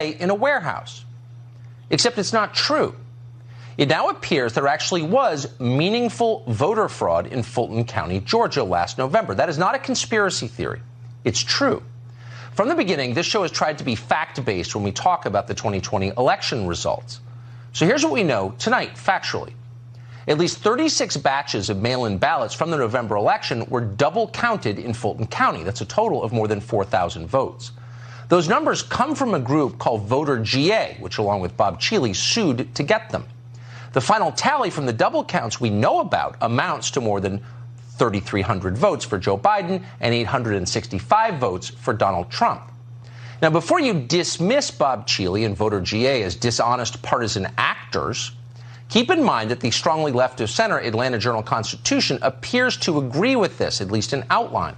in a warehouse. Except it's not true. It now appears there actually was meaningful voter fraud in Fulton County, Georgia last November. That is not a conspiracy theory. It's true. From the beginning, this show has tried to be fact-based when we talk about the 2020 election results. So here's what we know tonight, factually. At least 36 batches of mail-in ballots from the November election were double counted in Fulton County. That's a total of more than 4,000 votes. Those numbers come from a group called Voter GA, which along with Bob Cheeley sued to get them. The final tally from the double counts we know about amounts to more than 3,300 votes for Joe Biden and 865 votes for Donald Trump. Now, before you dismiss Bob Cheeley and Voter GA as dishonest partisan actors, keep in mind that the strongly left-of-center Atlanta Journal-Constitution appears to agree with this, at least in outline.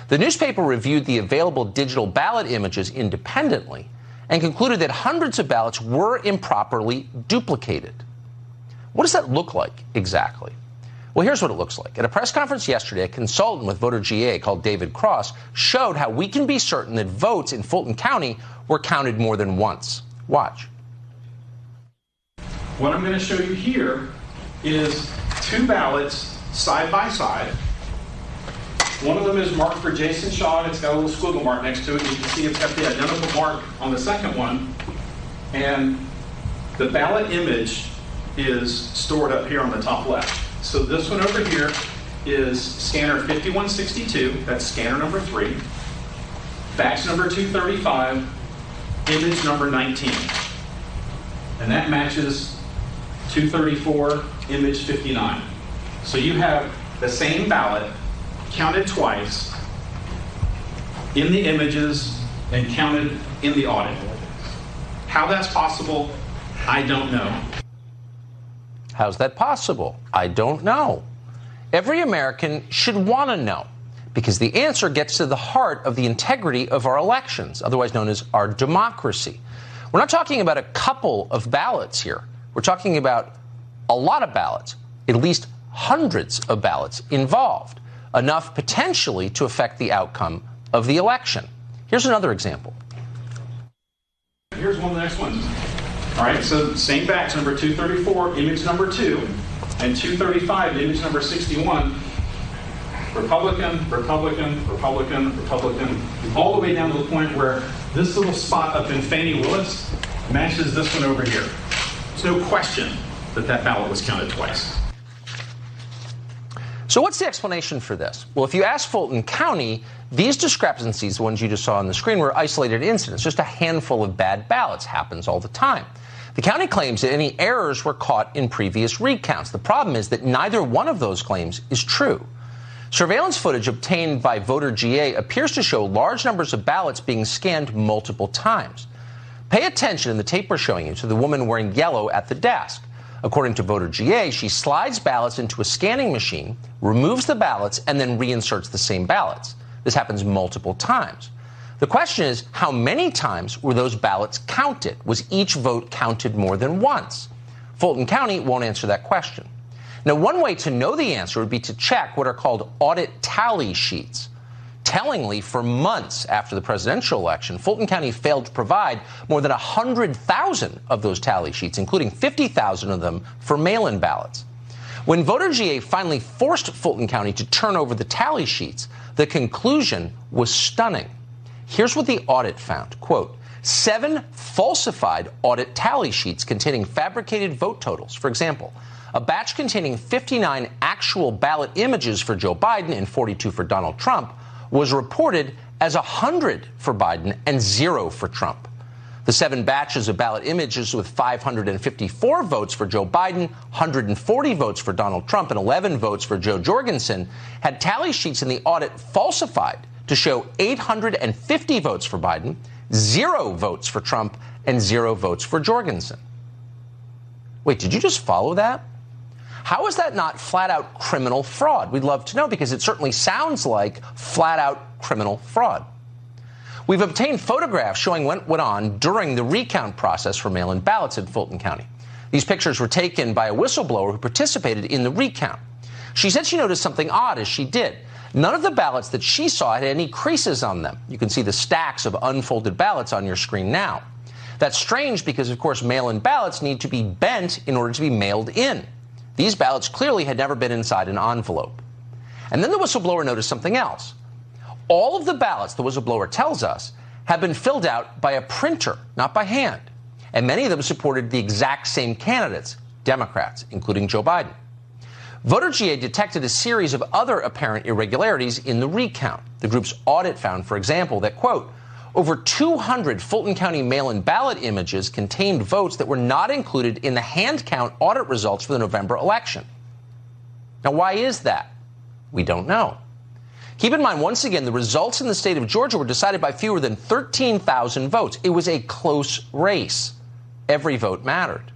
The newspaper reviewed the available digital ballot images independently and concluded that hundreds of ballots were improperly duplicated. What does that look like exactly? Well, here's what it looks like. At a press conference yesterday, a consultant with Voter GA called David Cross showed how we can be certain that votes in Fulton County were counted more than once. Watch. What I'm going to show you here is two ballots side by side. One of them is marked for Jason Shaw, and it's got a little squiggle mark next to it. You can see it's got the identical mark on the second one. And the ballot image is stored up here on the top left. So this one over here is scanner 5162, that's scanner number 3, batch number 235, image number 19. And that matches 234, image 59. So you have the same ballot counted twice in the images and counted in the audit. How that's possible, I don't know. How's that possible? I don't know. Every American should want to know, because the answer gets to the heart of the integrity of our elections, otherwise known as our democracy. We're not talking about a couple of ballots here. We're talking about a lot of ballots, at least hundreds of ballots involved, enough potentially to affect the outcome of the election. Here's another example. Here's one of the next ones. All right, so same batch, number 234, image number 2, and 235, image number 61. Republican, Republican, Republican, Republican, all the way down to the point where this little spot up in Fannie Willis matches this one over here. There's no question that that ballot was counted twice. So what's the explanation for this? Well, if you ask Fulton County, these discrepancies, the ones you just saw on the screen, were isolated incidents. Just a handful of bad ballots happens all the time. The county claims that any errors were caught in previous recounts. The problem is that neither one of those claims is true. Surveillance footage obtained by Voter GA appears to show large numbers of ballots being scanned multiple times. Pay attention in the tape we're showing you to the woman wearing yellow at the desk. According to Voter GA, she slides ballots into a scanning machine, removes the ballots, and then reinserts the same ballots. This happens multiple times. The question is, how many times were those ballots counted? Was each vote counted more than once? Fulton County won't answer that question. Now, one way to know the answer would be to check what are called audit tally sheets. Tellingly, for months after the presidential election, Fulton County failed to provide more than 100,000 of those tally sheets, including 50,000 of them for mail-in ballots. When Voter GA finally forced Fulton County to turn over the tally sheets, the conclusion was stunning. Here's what the audit found. Quote, 7 falsified audit tally sheets containing fabricated vote totals. For example, a batch containing 59 actual ballot images for Joe Biden and 42 for Donald Trump was reported as 100 for Biden and 0 for Trump. The 7 batches of ballot images with 554 votes for Joe Biden, 140 votes for Donald Trump, and 11 votes for Joe Jorgensen had tally sheets in the audit falsified to show 850 votes for Biden, 0 votes for Trump, and 0 votes for Jorgensen. Wait, did you just follow that? How is that not flat-out criminal fraud? We'd love to know, because it certainly sounds like flat-out criminal fraud. We've obtained photographs showing what went on during the recount process for mail-in ballots in Fulton County. These pictures were taken by a whistleblower who participated in the recount. She said she noticed something odd as she did. None of the ballots that she saw had any creases on them. You can see the stacks of unfolded ballots on your screen now. That's strange because, of course, mail-in ballots need to be bent in order to be mailed in. These ballots clearly had never been inside an envelope. And then the whistleblower noticed something else. All of the ballots, the whistleblower tells us, have been filled out by a printer, not by hand. And many of them supported the exact same candidates, Democrats, including Joe Biden. VoterGA detected a series of other apparent irregularities in the recount. The group's audit found, for example, that, quote, over 200 Fulton County mail-in ballot images contained votes that were not included in the hand count audit results for the November election. Now, why is that? We don't know. Keep in mind, once again, the results in the state of Georgia were decided by fewer than 13,000 votes. It was a close race. Every vote mattered.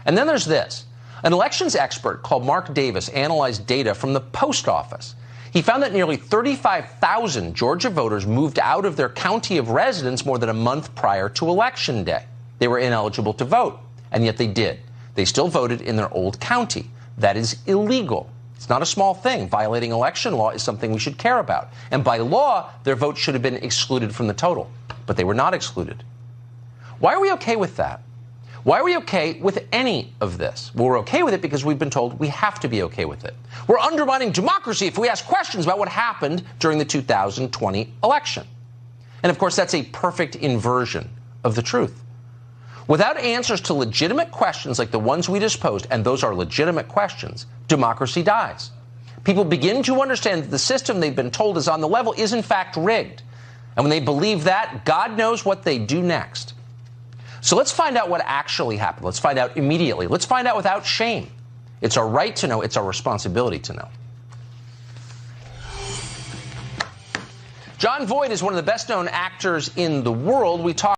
And then there's this. An elections expert called Mark Davis analyzed data from the post office. He found that nearly 35,000 Georgia voters moved out of their county of residence more than a month prior to Election Day. They were ineligible to vote, and yet they did. They still voted in their old county. That is illegal. It's not a small thing. Violating election law is something we should care about. And by law, their votes should have been excluded from the total. But they were not excluded. Why are we okay with that? Why are we okay with any of this? Well, we're okay with it because we've been told we have to be okay with it. We're undermining democracy if we ask questions about what happened during the 2020 election. And of course, that's a perfect inversion of the truth. Without answers to legitimate questions like the ones we just posed, and those are legitimate questions, democracy dies. People begin to understand that the system they've been told is on the level is in fact rigged. And when they believe that, God knows what they do next. So let's find out what actually happened. Let's find out immediately. Let's find out without shame. It's our right to know. It's our responsibility to know. Jon Voight is one of the best-known actors in the world. We talk